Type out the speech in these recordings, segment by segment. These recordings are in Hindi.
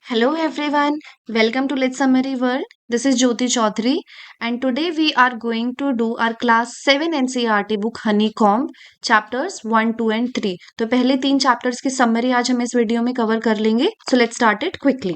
Hello everyone, welcome to Let's Summary World. This is Jyoti Chaudhary and today we are going to do our class 7 NCERT book Honeycomb chapters 1, 2 and 3. तो पहले 3 chapters की summary आज हम इस वीडियो में cover कर लेंगे. So let's start it quickly.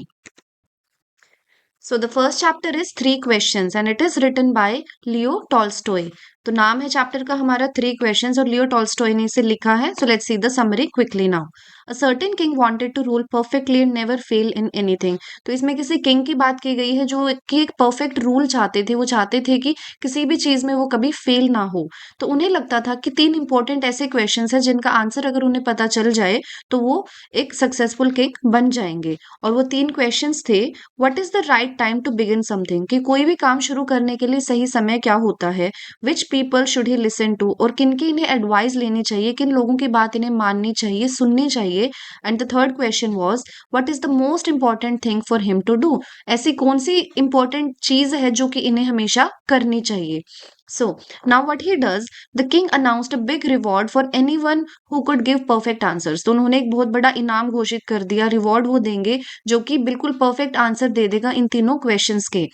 So the first chapter is Three Questions and it is written by Leo Tolstoy. तो नाम है चैप्टर का हमारा थ्री क्वेश्चंस और लियो टॉल्स्टॉय ने इसे लिखा है. So let's see the summary quickly now. A certain king wanted to rule perfectly and never fail in anything. तो इसमें किसी किंग की बात की गई है जो कि एक परफेक्ट रूल चाहते थे. वो चाहते थे कि किसी भी चीज में वो कभी फेल ना हो. तो उन्हें लगता था कि तीन इंपॉर्टेंट ऐसे क्वेश्चन है जिनका आंसर अगर उन्हें पता चल जाए तो वो एक सक्सेसफुल किंग बन जाएंगे. और वो तीन क्वेश्चन थे. What is the right time to begin something, कि कोई भी काम शुरू करने के लिए सही समय क्या होता है. Which people should he listen to, और किनकी इन्हें एडवाइस लेनी चाहिए, किन लोगों की बात इन्हें माननी चाहिए, सुननी चाहिए. And the third question was what is the most important thing for him to do. ऐसी कौन सी इंपॉर्टेंट चीज है जो कि इन्हें हमेशा करनी चाहिए. So now what he does, the king announced a big reward for anyone who could give perfect answers. तो उन्होंने एक बहुत बड़ा इनाम घोषित कर दिया, रिवॉर्ड वो देंगे जो कि बिल्कुल परफेक्ट आंसर दे देगा इन तीनों क्वेश्चंस के.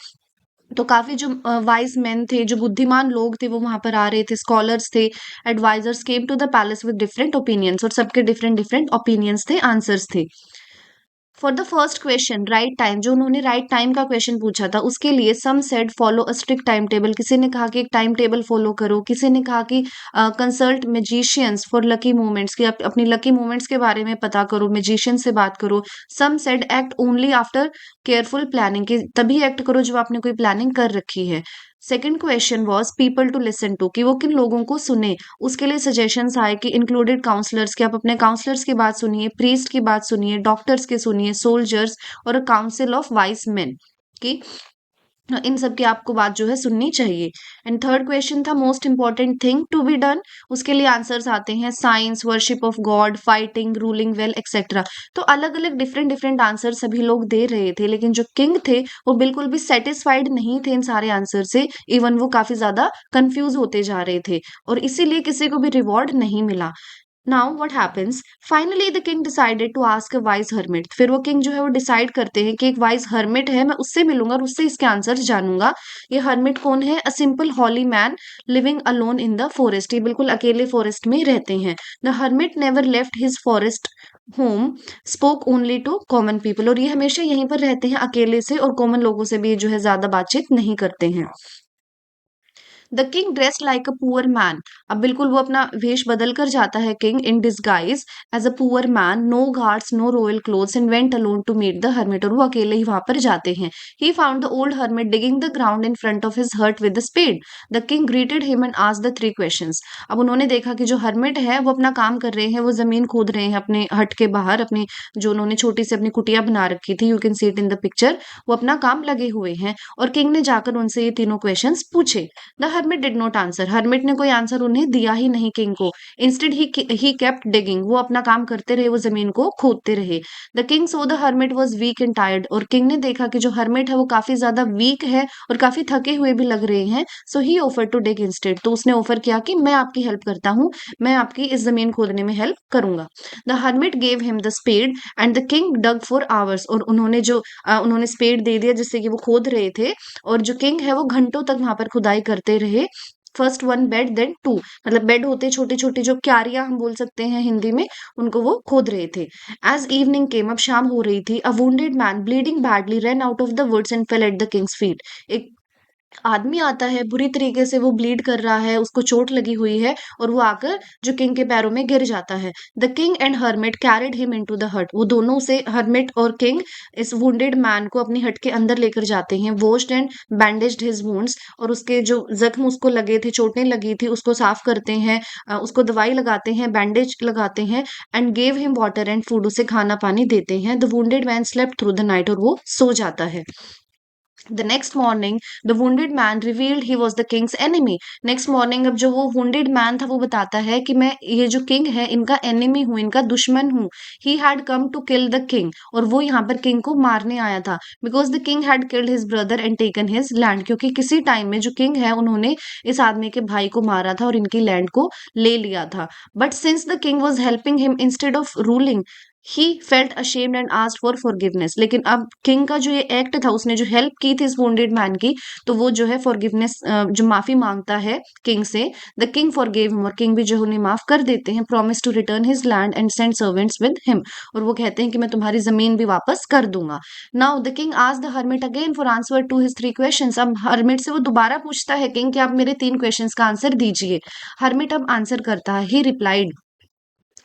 तो काफी जो वाइज मैन थे, जो बुद्धिमान लोग थे, वो वहां पर आ रहे थे. स्कॉलर्स थे, advisers came to the palace with different opinions, और सबके डिफरेंट डिफरेंट ओपिनियंस थे, आंसर्स थे. For the first question right time, जो उन्होंने राइट टाइम का क्वेश्चन पूछा था, उसके लिए some said follow a strict time table. किसी ने कहा कि एक टाइम टेबल फॉलो करो. किसी ने कहा कि consult magicians for lucky moments, कि अपनी लकी मोमेंट्स के बारे में पता करो, मैजिशियन से बात करो. Some said act only after careful planning, कि तभी एक्ट करो जब आपने कोई प्लानिंग कर रखी है. Second question was people to listen to, कि वो किन लोगों को सुने. उसके लिए सजेशंस आए कि इंक्लूडेड काउंसलर्स, कि आप अपने काउंसलर्स की बात सुनिए, प्रीस्ट की बात सुनिए, डॉक्टर्स की सुनिए, सोल्जर्स और a council of vice main, कि इन सब की आपको बात जो है सुननी चाहिए. एंड थर्ड क्वेश्चन था most important thing to be done. उसके लिए आंसर्स आते हैं science, worship of God, fighting, ruling well, etcetera. तो अलग अलग डिफरेंट डिफरेंट आंसर सभी लोग दे रहे थे, लेकिन जो किंग थे वो बिल्कुल भी सेटिस्फाइड नहीं थे इन सारे आंसर से. इवन वो काफी ज्यादा कंफ्यूज होते जा रहे थे और इसीलिए किसी को भी रिवॉर्ड नहीं मिला. Now what happens, finally the king decided to ask a wise hermit. फिर वो किंग जो है वो डिसाइड करते हैं कि एक वाइज हर्मिट है, मैं उससे मिलूंगा और उससे इसके आंसर जानूंगा. ये हर्मिट कौन है? A simple holy man living alone in the forest. ये बिल्कुल अकेले फॉरेस्ट में रहते हैं. The hermit never left his forest home, spoke only to common people. और ये हमेशा यहीं पर रहते हैं अकेले से, और कॉमन लोगों से भी जो है ज्यादा बातचीत नहीं करते हैं. The king dressed like a poor man. अब बिल्कुल वो अपना वेश बदल कर जाता है king in disguise as a poor man, no guards, no royal clothes, and went alone to meet the hermit. और वो अकेले ही वहां पर जाते हैं. He found the old hermit digging the ground in front of his hut with the spade. The king greeted him and asked the three questions. अब उन्होंने देखा कि जो हर्मिट है वो अपना काम कर रहे हैं, वो जमीन खोद रहे हैं अपने हट के बाहर, अपनी जो उन्होंने छोटी सी अपनी कुटिया बना रखी थी, you can see it in the picture. वो अपना काम लगे हुए हैं और किंग ने जाकर उनसे ये तीनों क्वेश्चंस पूछे. The hermit did not answer. Hermit ने कोई आंसर उन्हें दिया ही नहीं किंग को. Instead he kept digging. वो अपना काम करते रहे, वो जमीन को खोदते रहे. The king so the hermit was weak and tired. और किंग ने देखा कि जो हर्मिट है वो काफी ज्यादा वीक है और काफी थके हुए भी लग रहे हैं. सो ही ऑफर टू डिग इंस्टेड. तो उसने ऑफर किया कि मैं आपकी हेल्प करता हूँ, मैं आपकी इस जमीन खोदने में हेल्प करूंगा. The hermit gave him the spade and the king dug for hours. और उन्होंने स्पेड दे दिया जिससे कि वो खोद रहे थे, और जो किंग है वो घंटों तक वहां पर खुदाई करते रहे. First one bed then two, मतलब बेड होते छोटे छोटे जो क्यारियां हम बोल सकते हैं हिंदी में, उनको वो खोद रहे थे. एज इवनिंग केम, अब शाम हो रही थी. A wounded man bleeding badly run out of the woods and fell at the king's feet. एक आदमी आता है, बुरी तरीके से वो ब्लीड कर रहा है, उसको चोट लगी हुई है, और वो आकर जो किंग के पैरों में गिर जाता है. The king and hermit carried him into the हट. वो दोनों से, हर्मिट और किंग, इस वुंडेड मैन को अपनी हट के अंदर लेकर जाते हैं. Washed and bandaged his wounds. और उसके जो जख्म उसको लगे थे, चोटें लगी थी, उसको साफ करते हैं, उसको दवाई लगाते हैं, बैंडेज लगाते हैं. And gave him water and food. उसे खाना पानी देते हैं. The wounded man slept through the night. और वो सो जाता है. The next morning the wounded man revealed he was the Kings enemy. Next morning अब जो वो वुंडेड मैन था वो बताता है कि मैं ये जो किंग है इनका एनिमी हूँ, इनका दुश्मन हूँ. He had come to kill the king. और वो यहाँ पर किंग को मारने आया था. Because the king had killed his brother and taken his land. क्योंकि किसी टाइम में जो किंग है उन्होंने इस आदमी के भाई को मारा था और इनकी लैंड को ले लिया था. But since the king was helping him instead of ruling, he felt ashamed and asked for forgiveness. लेकिन अब किंग का जो ये एक्ट था, उसने जो हेल्प की थी इस वुंडेड मैन की, तो वो जो है फॉरगिवनेस, जो माफी मांगता है किंग से। द किंग फॉरगेव हिम, और किंग भी जो है उन्हें माफ कर देते हैं। Promise to return his land and send servants with him, और वो कहते हैं कि मैं तुम्हारी जमीन भी वापस कर दूंगा। Now the king asked the hermit again for answer to his 3 questions. अब हर्मिट से वो दोबारा पूछता है किंग कि आप मेरे 3 क्वेश्चंस का आंसर दीजिए। हर्मिट अब आंसर करता है। ही replied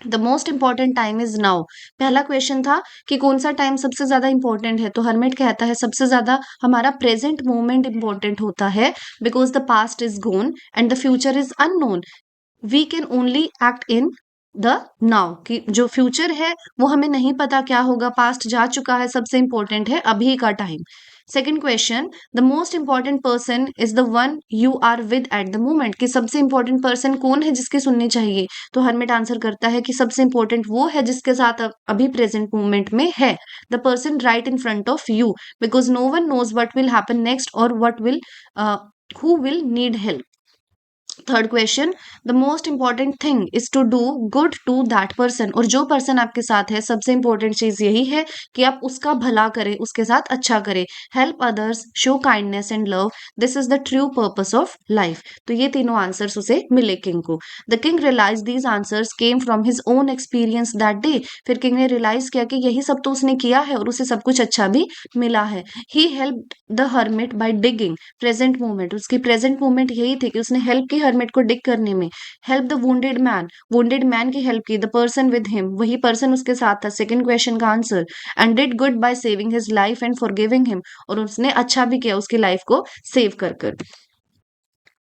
the most important time is now. पहला क्वेश्चन था कि कौन सा टाइम सबसे ज्यादा इंपॉर्टेंट है, तो हर्मिट कहता है सबसे ज्यादा हमारा प्रेजेंट मोमेंट इंपॉर्टेंट होता है, because the past is gone and the future is unknown. We can only act in the now, कि जो फ्यूचर है वो हमें नहीं पता क्या होगा, पास्ट जा चुका है, सबसे इंपॉर्टेंट है अभी का time. Second question, the most important person is the one you are with at the moment, कि सबसे इंपॉर्टेंट पर्सन कौन है जिसकी सुननी चाहिए, तो हरमिट आंसर करता है कि सबसे इंपॉर्टेंट वो है जिसके साथ अभी प्रेजेंट मोमेंट में है, the person right in front of you, because no one knows what will happen next और what will who will need help. Third question, the most important thing is to do good to that person, और जो पर्सन आपके साथ है सबसे इंपॉर्टेंट चीज यही है कि आप उसका भला करें, उसके साथ अच्छा करें। Help others, show kindness and love, this is the true purpose of life. तो ये तीनों आंसर्स उसे मिले किंग को। The king realize these answers came from his own experience that day. फिर किंग ने रियलाइज किया कि यही सब तो उसने किया है और उसे सब कुछ अच्छा भी मिला है। He help the hermit by digging present moment, उसकी प्रेजेंट मोमेंट यही थी कि उसने हेल्प की हर्मिट को डिग करने में। हेल्प द वुंडेड मैन की हेल्प की, द पर्सन विद हिम, वही पर्सन उसके साथ था, सेकंड क्वेश्चन का answer. And did good by saving his life and forgiving him, और उसने अच्छा भी किया उसकी लाइफ को सेव कर कर।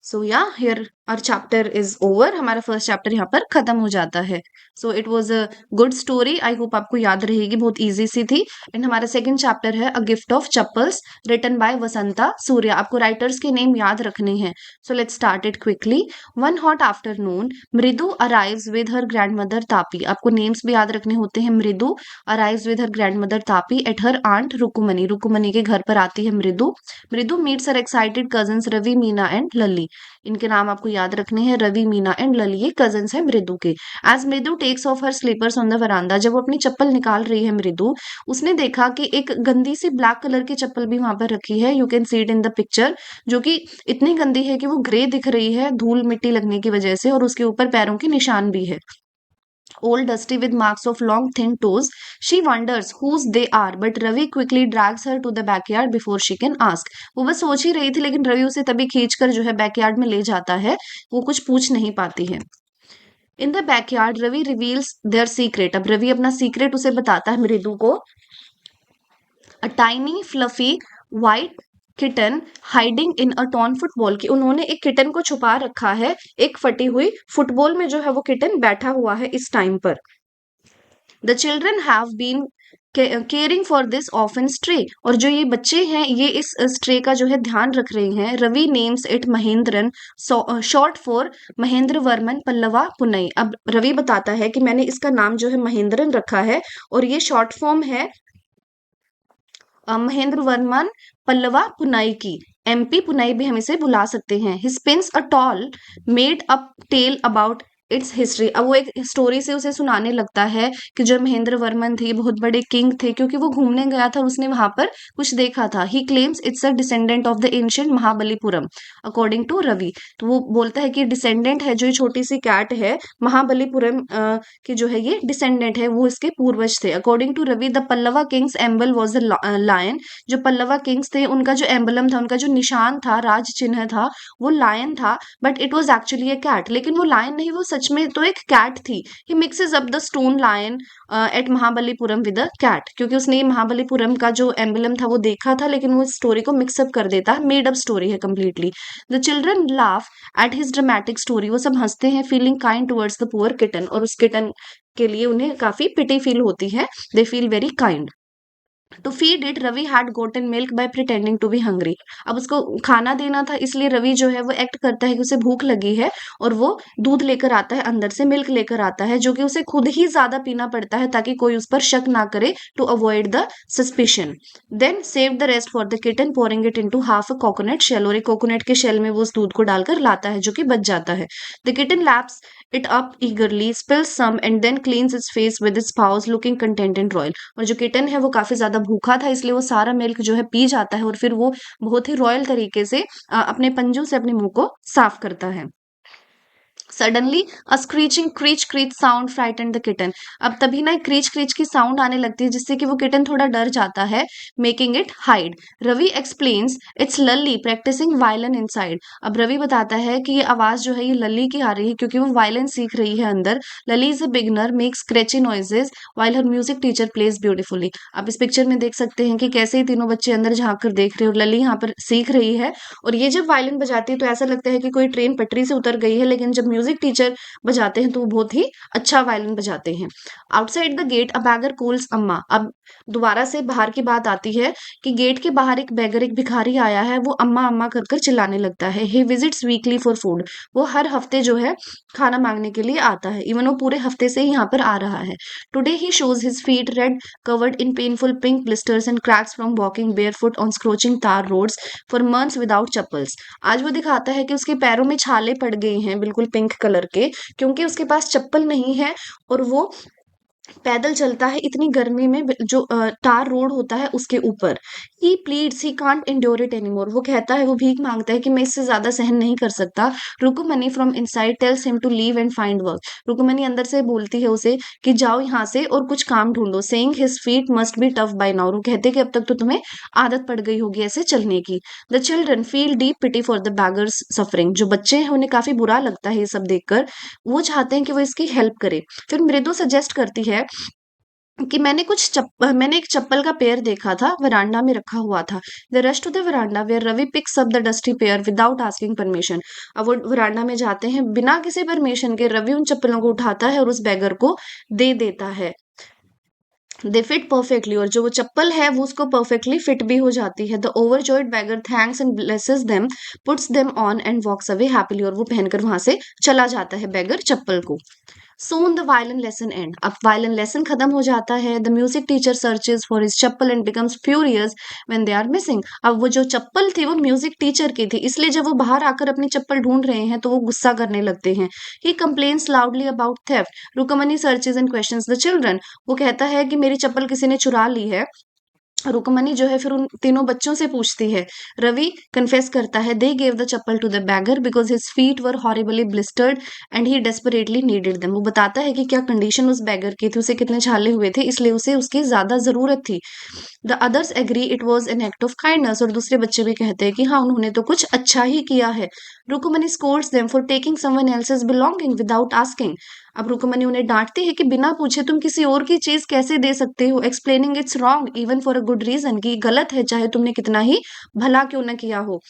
So yeah here our chapter is over, हमारा फर्स्ट चैप्टर यहाँ पर खत्म हो जाता है। So it was a good story, I hope आपको याद रहेगी, बहुत इजी सी थी। एंड हमारा सेकंड चैप्टर है a gift of chappals, written by Vasantha Surya. आपको राइटर्स के नेम याद रखने हैं। So let's start it quickly. One hot afternoon Mridu arrives with her grandmother Tapi, आपको नेम्स भी याद रखने होते हैं। Mridu arrives with her grandmother Tapi at her aunt Rukmini, Rukmini के घर पर आती है Mridu. Mridu meets her excited cousins Ravi, Meena and Lalli. इनके नाम आपको याद रखने हैं, रवि, मीना एंड लली, ये कजन्स हैं मृदु के। As Mridu takes off her slippers on the veranda, जब वो अपनी चप्पल निकाल रही है मृदु, उसने देखा कि एक गंदी सी ब्लैक कलर की चप्पल भी वहां पर रखी है। You can see it in the picture, जो कि इतनी गंदी है कि वो ग्रे दिख रही है धूल मिट्टी लगने की वजह से, और उसके ऊपर पैरों के निशान भी है। All dusty with marks of long thin toes. She wonders whose they are, but Ravi quickly drags her to the backyard before she can ask. वो बस सोच ही रही थी, लेकिन रवि उसे तभी खींचकर जो है बैकयार्ड में ले जाता है, वो कुछ पूछ नहीं पाती है। In the backyard Ravi reveals their secret, अब रवि अपना सीक्रेट उसे बताता है मृदु को। A tiny fluffy white kitten hiding in a torn football, की उन्होंने एक किटन को छुपा रखा है एक फटी हुई फुटबॉल में, जो है वो किटन बैठा हुआ है इस टाइम पर। The children have been caring for this orphan stray, और जो ये बच्चे हैं ये इस स्ट्रे का जो है ध्यान रख रहे हैं। Ravi names it Mahendran, short for Mahendra Varman Pallava Punai. अब रवि बताता है कि मैंने इसका नाम जो है महेंद्रन रखा है, और ये शॉर्ट फॉर्म है महेंद्र वर्मन पल्लवा पुनाई की। एमपी पुनाई भी हम इसे बुला सकते हैं। He spins a tall made up tale about its history, अब वो एक स्टोरी से उसे सुनाने लगता है कि जो महेंद्र वर्मन थे बहुत बड़े किंग थे, क्योंकि वो घूमने गया था, उसने वहां पर कुछ देखा था। He claims it's a descendant of the ancient Mahabalipuram according to Ravi, तो वो बोलता है कि डिसेंडेंट है, जो ये छोटी सी कैट है महाबलीपुरम की जो है ये डिसेंडेंट है, वो इसके पूर्वज थे। According to Ravi the Pallava kings emblem was the lion, जो पल्लवा किंग्स थे उनका जो एम्बलम था, उनका जो निशान था, राज चिन्ह था, वो लायन था। But it was actually a cat, लेकिन वो लायन नहीं, वो सच में तो एक कैट थी। He mixes up the stone lion at Mahabalipuram with a cat, क्योंकि उसने ये महाबलीपुरम का जो एम्बलम था वो देखा था, लेकिन वो स्टोरी को मिक्सअप कर देता है, मेड अप स्टोरी है completely. The children laugh at his dramatic story, वो सब हंसते हैं, feeling kind towards the poor kitten, और उस किटन के लिए उन्हें काफी पिटी फील होती है, they feel very kind. To feed it Ravi had gotten milk by pretending to be hungry. अब उसको खाना देना था, इसलिए रवि जो है वो एक्ट करता है कि उसे भूख लगी है और वो दूध लेकर आता है, अंदर से मिल्क लेकर आता है, जो कि उसे खुद ही ज्यादा पीना पड़ता है ताकि कोई उस पर शक ना करे, to avoid the suspicion. Then save the rest for the kitten, pouring it into half a coconut shell, और एक कोकोनट के शेल में वो उस दूध को डालकर लाता है जो कि बच जाता है। The kitten lapse it up eagerly, spills some, and then cleans its face with its paws, looking content and royal। और जो किटन है वो काफी ज्यादा भूखा था, इसलिए वो सारा मिल्क जो है पी जाता है और फिर वो बहुत ही रॉयल तरीके से अपने पंजों से अपने मुंह को साफ करता है। Suddenly a screeching crèche crèche sound frighten the kitten. अब तभी ना क्रीच क्रीच की साउंड आने लगती है, जिससे कि वो किटन थोड़ा डर जाता है, making it hide. Ravi explains it's Lalli practicing violin inside. अब रवि बताता है कि ये आवाज जो है ये लल्ली की आ रही है क्योंकि वो वायलिन सीख रही है अंदर। Lalli is a beginner, makes scratchy noises while her music teacher plays beautifully. आप इस पिक्चर में देख सकते हैं कि कैसे ही तीनों बच्चे अंदर झांक कर देख रहे हैं और लल्ली यहाँ पर सीख रही है। और ये जब वायलिन बजाती है तो ऐसा लगता है कि कोई ट्रेन पटरी से उतर गई है, लेकिन जब म्यूजिक टीचर बजाते हैं तो वो बहुत ही अच्छा वायलिन बजाते हैं। Outside the get a bagger calls अम्मा। अब दोबारा से बाहर की बात आती है कि गेट के बाहर एक बैगर, एक भिखारी आया है, वो अम्मा अम्मा कर कर चिल्लाने लगता है। ही विजिट्स वीकली फॉर फूड। वो हर हफ्ते जो है खाना मांगने के लिए आता है, इवन वो पूरे हफ्ते से ही यहाँ पर आ रहा है। Today he shows his feet red covered in painful pink blisters and cracks from walking barefoot on scorching tar roads for months without chappals. आज वो दिखाता है कि उसके पैरों में छाले पड़ गए हैं बिल्कुल पिंक कलर के, क्योंकि उसके पास चप्पल नहीं है और वो पैदल चलता है इतनी गर्मी में, जो टार रोड होता है उसके ऊपर। ही pleads he can't endure it anymore. वो कहता है, वो भीख मांगता है कि मैं इससे ज्यादा सहन नहीं कर सकता। Rukmini from inside tells him to leave and find work. Rukmini अंदर से बोलती है उसे कि जाओ यहाँ से और कुछ काम ढूंढो। Saying his feet must be tough by now. वो कहते कि अब तक तो तुम्हें आदत पड़ गई होगी ऐसे चलने की। The children feel deep pity for the beggar's suffering. जो बच्चे हैं उन्हें काफी बुरा लगता है ये सब देखकर, वो चाहते हैं कि वो इसकी हेल्प करे। फिर मृदु सजेस्ट करती है कि मैंने एक चप्पल का पेयर देखा था, वरांडा में रखा हुआ था। They rush to the veranda where Ravi picks up the dusty pair without asking permission. अब वो वरांडा में जाते हैं, बिना किसी परमिशन के रवि उन चप्पलों को उठाता है और उस बैगर को दे देता है। दे फिट परफेक्टली, और जो वो चप्पल है वो उसको परफेक्टली फिट भी हो जाती है। The overjoyed beggar thanks and blesses them, puts them on and walks away happily. और वो पहनकर वहां से चला जाता है बैगर चप्पल को। Soon the violin lesson end। अब violin lesson खत्म हो जाता है। The music teacher searches for his chappal and becomes furious when they are missing। अब वो जो चप्पल थी वो म्यूजिक टीचर की थी, इसलिए जब वो बाहर आकर अपनी चप्पल ढूंढ रहे हैं तो वो गुस्सा करने लगते हैं। He complains loudly about theft। Rukmani searches and questions the children। वो कहता है कि मेरी चप्पल किसी ने चुरा ली है। रुकमनी जो है फिर उन तीनों बच्चों से पूछती है। रवि कन्फेस करता है, they gave the chappal to the beggar because his feet were horribly blistered and he desperately needed them. वो बताता है कि क्या कंडीशन उस बैगर की थी, उसे कितने छाले हुए थे, इसलिए उसे उसकी ज्यादा जरूरत थी। The others agree it was an act of kindness. और दूसरे बच्चे भी कहते हैं कि हाँ उन्होंने तो कुछ अच्छा ही किया है। Rukmani scores them for taking someone else's belonging without asking. अब रुकमनी उन्हें डांटती है कि बिना पूछे तुम किसी और की चीज कैसे दे सकते हो, explaining it's wrong even for a good reason, कि गलत है चाहे तुमने कितना ही भला क्यों न किया हो।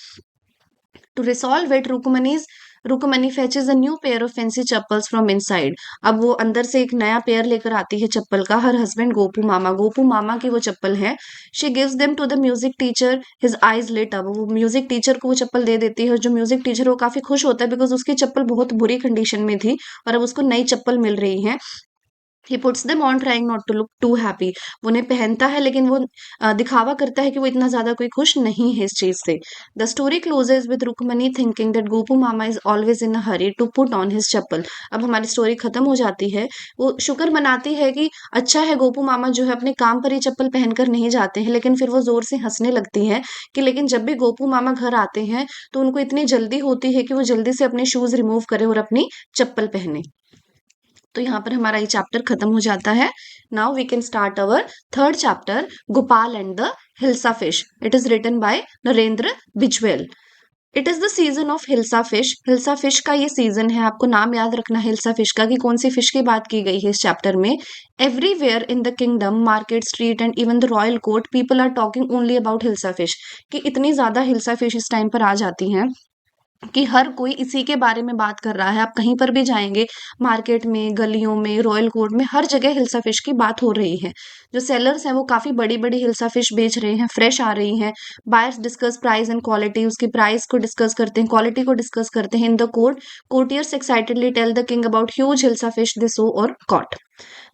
To resolve it Rukmini fetches a new pair of fancy chappals from inside. अब वो अंदर से एक नया पेयर लेकर आती है चप्पल का। हर हस्बैंड गोपू मामा की वो चप्पल है। She gives them to the music teacher, his eyes lit up. वो म्यूजिक टीचर को वो चप्पल दे देती है, जो म्यूजिक टीचर वो काफी खुश होता है बिकॉज उसकी चप्पल बहुत बुरी कंडीशन में थी और अब उसको नई चप्पल मिल रही है। He puts them on trying not to look too happy. वो उन्हें पहनता है लेकिन वो दिखावा करता है कि वो इतना ज्यादा कोई खुश नहीं है इस चीज से। The story closes with Rukmini thinking that Gopu mama is always in a hurry to put on his chappal. अब हमारी स्टोरी खत्म हो जाती है। वो शुक्र मनाती है कि अच्छा है गोपू मामा जो है अपने काम पर ही चप्पल पहनकर नहीं जाते हैं, लेकिन फिर वो जोर से हंसने लगती है कि लेकिन जब भी गोपू मामा घर आते हैं तो उनको इतनी जल्दी होती है कि वो जल्दी से अपने शूज रिमूव करे और अपनी चप्पल पहने। तो यहाँ पर हमारा ये चैप्टर खत्म हो जाता है। Now we can start our third chapter, Gopal and the hilsa fish. It is written by Narendra Bijwel. It is the season of hilsa fish. Hilsa fish का ये सीजन है, आपको नाम याद रखना है हिल्सा फिश का कि कौन सी फिश की बात की गई है इस चैप्टर में। Everywhere in the kingdom, market, street and even the royal court, people are talking only about hilsa fish. कि इतनी ज्यादा हिल्सा फिश इस टाइम पर आ जाती हैं कि हर कोई इसी के बारे में बात कर रहा है। आप कहीं पर भी जाएंगे, मार्केट में, गलियों में, रॉयल कोर्ट में, हर जगह हिल्सा फिश की बात हो रही है। जो सेलर्स हैं वो काफी बड़ी बड़ी हिल्सा फिश बेच रहे हैं, फ्रेश आ रही हैं। Buyers discuss price and quality, उसकी प्राइस को डिस्कस करते हैं, क्वालिटी को डिस्कस करते हैं। In the court, courtiers excitedly tell the king about huge hilsa fish they saw और caught.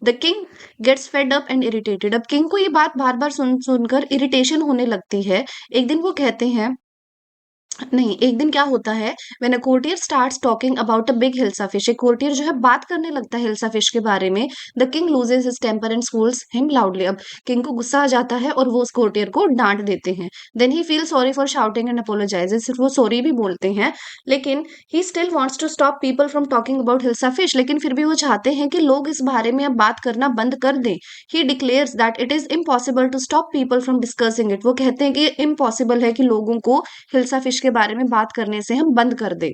The king gets fed up and irritated. अब किंग को ये बात बार बार सुन सुनकर इरिटेशन होने लगती है। एक दिन वो कहते हैं, नहीं, एक दिन क्या होता है, when a courtier starts talking about a big hilsa fish, एक कोर्टियर जो है बात करने लगता है हिल्सा फिश के बारे में, the king loses his temper and scolds him loudly. अब किंग को गुस्सा आ जाता है और वो उस कोर्टियर को डांट देते हैं। Then he feel sorry for shouting and apologizes, सिर्फ वो सॉरी भी बोलते हैं, लेकिन he still wants to stop people from talking about hilsa fish, लेकिन फिर भी वो चाहते हैं कि लोग इस बारे में अब बात करना बंद कर दें। He declares that it is impossible to stop people from discussing it, वो कहते हैं कि इम्पॉसिबल है कि लोगों को हिल्सा फिश के बारे में बात करने से हम बंद कर दें।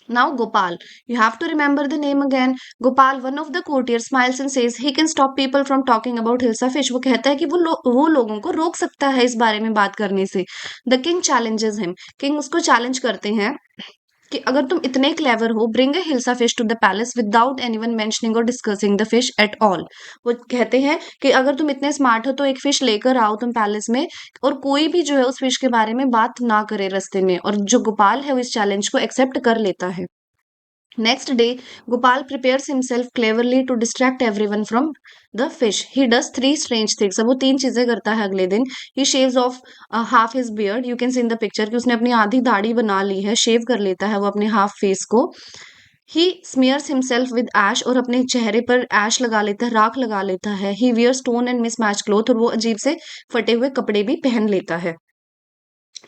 Now Gopal, you have to remember the name again. Gopal, one of the courtiers, smiles and says he can stop people from talking about Hilsa fish. वो कहता है कि वो लोगों को रोक सकता है इस बारे में बात करने से। The king challenges him. King उसको चैलेंज करते हैं कि अगर तुम इतने क्लेवर हो, bring a hilsa fish to the palace without anyone mentioning और discussing the fish at all. वो कहते हैं कि अगर तुम इतने स्मार्ट हो तो एक फिश लेकर आओ तुम पैलेस में, और कोई भी जो है उस फिश के बारे में बात ना करे रास्ते में। और जो गोपाल है वो इस चैलेंज को एक्सेप्ट कर लेता है। Next day, Gopal prepares himself cleverly to distract everyone from the fish. He does three strange things. अब वो तीन चीजें करता है अगले दिन। He shaves off half his beard. You can see in the picture कि उसने अपनी आधी दाढ़ी बना ली है, शेव कर लेता है वो अपने हाफ फेस को। He smears himself with ash और अपने चेहरे पर ऐश लगा लेता है, राख लगा लेता है। He wears torn and mismatched clothes और वो अजीब से फटे हुए कपड़े भी पहन लेता है।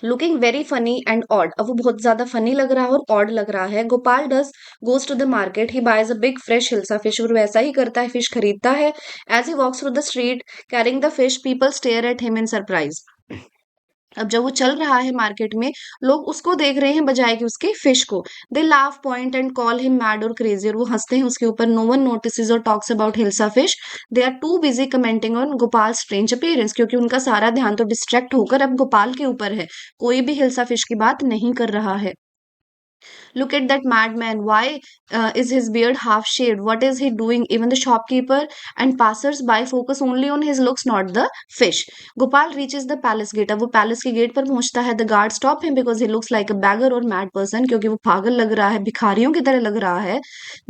Looking very funny and odd, अब वो बहुत ज्यादा फनी लग रहा है और ऑड लग रहा है। Gopal does goes to the market, he buys a big fresh hilsa fish, और वैसा ही करता है, फिश खरीदता है। As he walks through the street carrying the fish, people stare at him in surprise. अब जब वो चल रहा है मार्केट में, लोग उसको देख रहे हैं बजाय कि उसके फिश को। They laugh, point and call him mad और क्रेजी, और वो हंसते हैं उसके ऊपर। नो वन नोटिसेस और talks about hilsa fish, they are too busy commenting on Gopal strange appearance, क्योंकि उनका सारा ध्यान तो डिस्ट्रैक्ट होकर अब गोपाल के ऊपर है, कोई भी हिल्सा फिश की बात नहीं कर रहा है। Look at that madman. Why is his beard half shaved? What is he doing? Even the shopkeeper and passers-by focus only on his looks, not the fish. Gopal reaches the palace gate. अब वो पैलेस के गेट पर पहुंचता है. The guards stop him because he looks like a beggar or mad person. क्योंकि वो पागल लग रहा है, भिखारियों की तरह लग रहा है.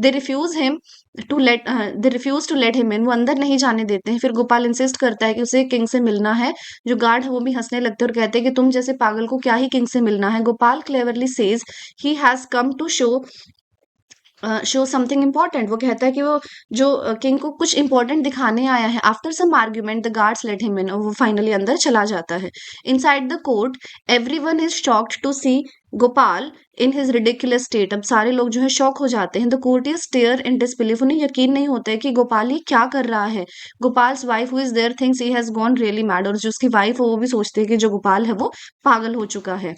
They refuse him they refuse to let him in. वो अंदर नहीं जाने देते हैं. फिर गोपाल इंसिस्ट करता है कि उसे किंग से मिलना है. जो गार्ड है वो भी हंसने लगते हैं और कहते हैं कि तुम जैसे पागल को क्या ही किंग से मिलना है. Gopal cleverly says he has come to show something important. वो कहता है कि वो जो किंग को कुछ इंपॉर्टेंट दिखाने आया है. After some argument the guards let him in, और वो फाइनली अंदर चला जाता है. Inside the court everyone is shocked to see Gopal in his ridiculous state. अब सारे लोग जो है शॉक हो जाते हैं. The courtiers stare in disbelief, उन्हें यकीन नहीं होता है कि गोपाल ये क्या कर रहा है. Gopal's wife who is there thinks he has gone really mad, और जो उसकी वाइफ है वो भी सोचती है कि जो गोपाल है वो पागल हो चुका है.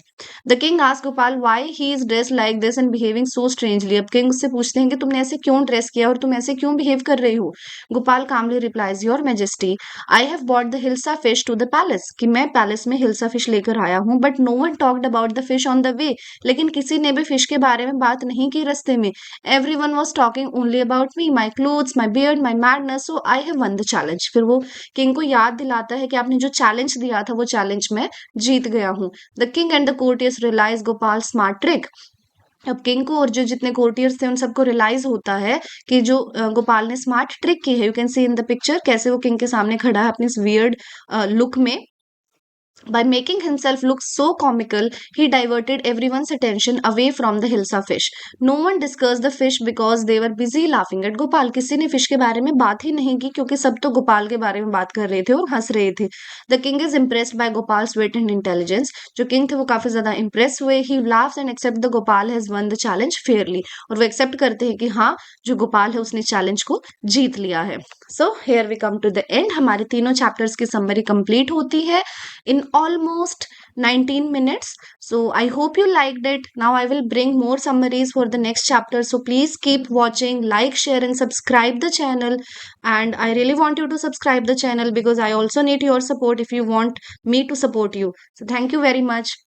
The king asks Gopal why he is dressed like this and behaving so strangely. अब किंग उससे पूछते हैं कि तुमने ऐसे क्यों ड्रेस किया और तुम ऐसे क्यों बिहेव कर रही हो. Gopal calmly replies, your majesty, I have bought the hilsa fish to the palace, कि मैं पैलेस में हिल्सा फिश लेकर आया हूँ. But no one talked about the fish on the way, लेकिन किसी ने भी फिश के बारे में बात नहीं की रास्ते में. Everyone was talking only about me, my clothes, my beard, my madness, so I have one the challenge. फिर वो किंग को याद दिलाता है कि आपने जो चैलेंज दिया था वो चैलेंज मैं जीत गया हूँ. The king and the courtiers realize Gopal smart trick. अब किंग को और जो जितने कोर्टियर्स थे उन सबको रियलाइज होता है कि जो गोपाल ने स्मार्ट ट्रिक की है. You can see in the picture कैसे वो किंग के सामने खड़ा है अपने इस वियर्ड लुक में. By making himself look so comical, he diverted everyone's attention away from the Hilsa fish. No one discussed the fish because they were busy laughing at Gopal. किसी ने फिश के बारे में बात ही नहीं की क्योंकि सब तो गोपाल के बारे में बात कर रहे थे और हंस रहे थे. The king is impressed by Gopal's wit and intelligence. जो king थे वो काफी ज्यादा impress हुए. He laughs and accepts the Gopal has won the challenge fairly. और वो accept करते हैं कि हाँ, जो गोपाल है उसने चैलेंज को जीत लिया है. So here we come to the end. हमारे तीनों चैप्टर्स की समरी कंप्लीट होती है in almost 19 minutes. So I hope you liked it. Now I will bring more summaries for the next chapter. So please keep watching, like, share and subscribe the channel. And I really want you to subscribe the channel because I also need your support if you want me to support you. So thank you very much.